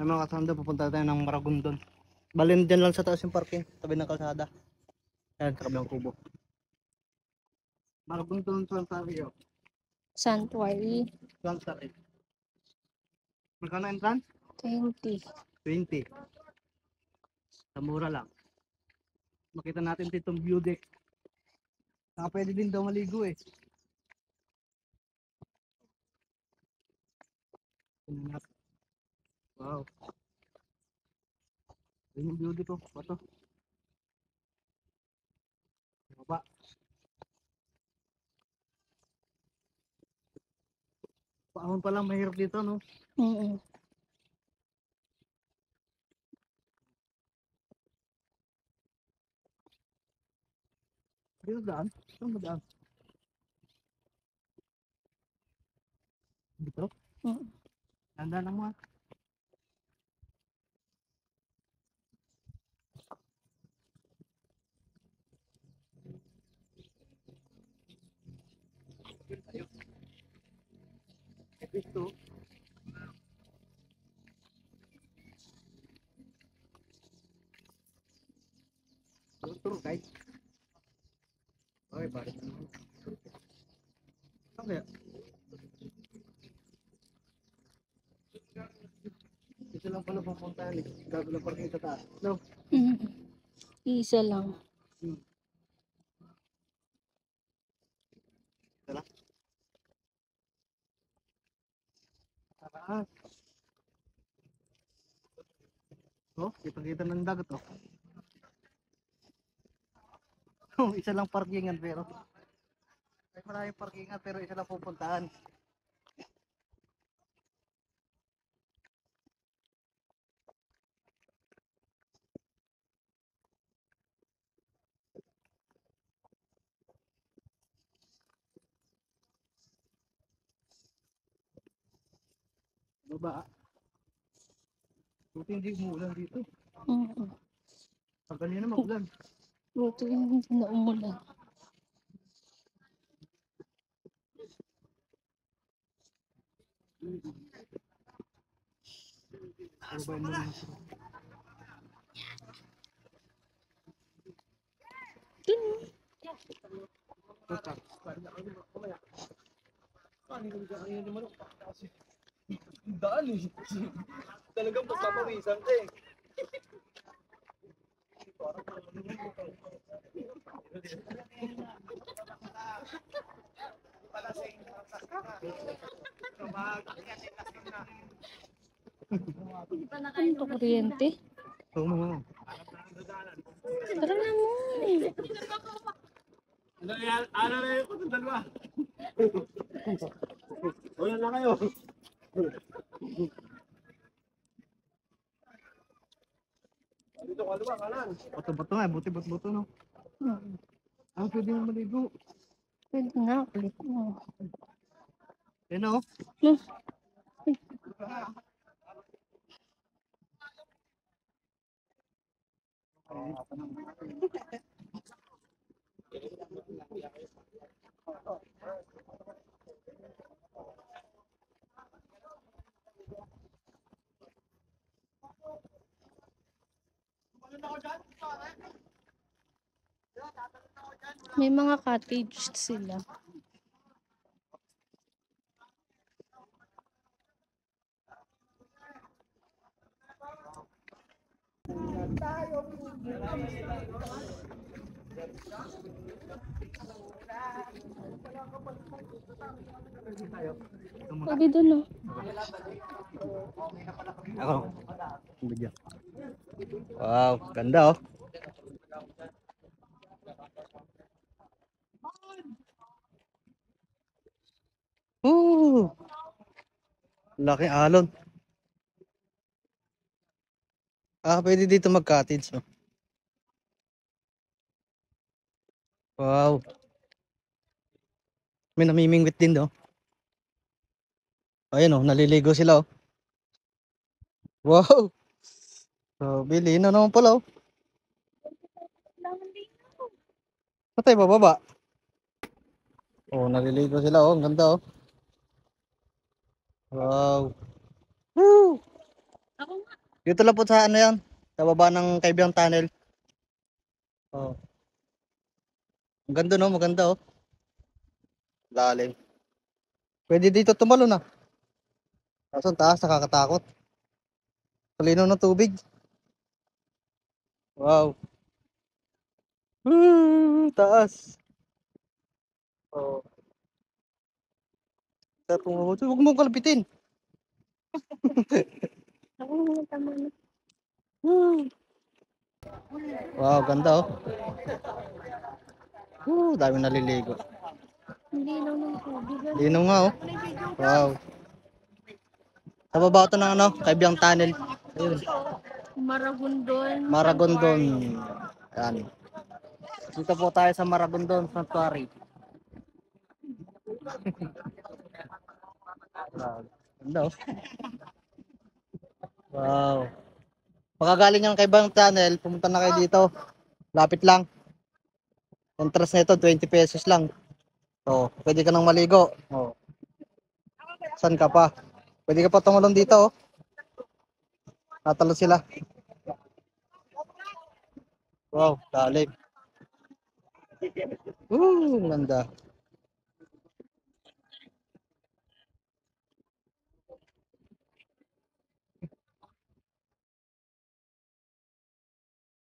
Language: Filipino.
Ay mga kasanda, pupunta tayo ng Maragondon. Balin dyan lang sa taas yung parking, tabi ng kalsada. Ayan, sa kabilang kubo. Maragondon, Santario. Sanctuary. Santario. Magkano entrance? 20. 20. Sa mura lang. Makita natin ditong view deck. Saka pwede din daw maligo eh. Wow. Ayun yung view deck ko. Bato. Baba. Paahon pa lang mahirap dito, no? Dito daan? Saan mo daan? Dito? Tanda na mo ah. Ito. Tour guide. Okay, balik na naman. Saan kaya? Ito lang pala pupuntahan eh. Gago lang parking sa taas. No? Isa lang. Ito lang. Taas. Oh, kita-kita ng dagat oh. Oh, isa lang parkingan pero ay maraming parkingan pero isa lang pupuntahan. Baba. Buti hindi umuulan dito. Pag ganyan na mag-ulan. Buti hindi na umulan. Daan eh. Talagang pagpapawisan ka eh. Ano to, kuryente? Oo. Tara na mo. Ano na yun kung dalawa? Wala na kayo. Dito ka luwa, kanan. Bato-bato nga, buti-bato no. Ah, pwede mo maligo. Pwede na, kulit mo. Yan o. May mga cottage sila. Pwede doon no. Ako. Wow, ganda oh. Laki alon. Ah, pwede dito mag-cottage no. Wow. May namimingwit din no. Ayun oh, naliligo sila oh. Wow! So, Billy, na naman pala oh. Patay bababa. Oh, naliligo sila oh. Ang ganda oh. Wow. Woo! Ako nga. Dito lang po sa ano yan. Sa baba ng Kaibiang Tunnel. Oh. Ang ganda no, maganda oh. Lalim. Pwede dito tumalo na. Kaso ang taas, nakakatakot. Kalinaw ng tubig. Wow. Taas. Oh. Huwag mong kalapitin. Ako nga tama na. Wow, ganda oh. Dami naliligo. Hindi lang ng tubig. Linaw nga oh. Wow. Sa baba ito ng ano, Kaibiang Tunnel. Ayun. Maragondon. Maragondon. Ayan. Dito po tayo sa Maragondon Sanctuary. Wow. Ganda oh. Wow. Pagkagaling ng Kaibiang Tunnel, pumunta na kayo dito. Lapit lang. Entrance nito 20 pesos lang. So, pwede ka nang maligo. Oh. Saan ka pa? Pwede ka pa tumalon dito oh. Natalo sila. Wow, lalim. Ganda.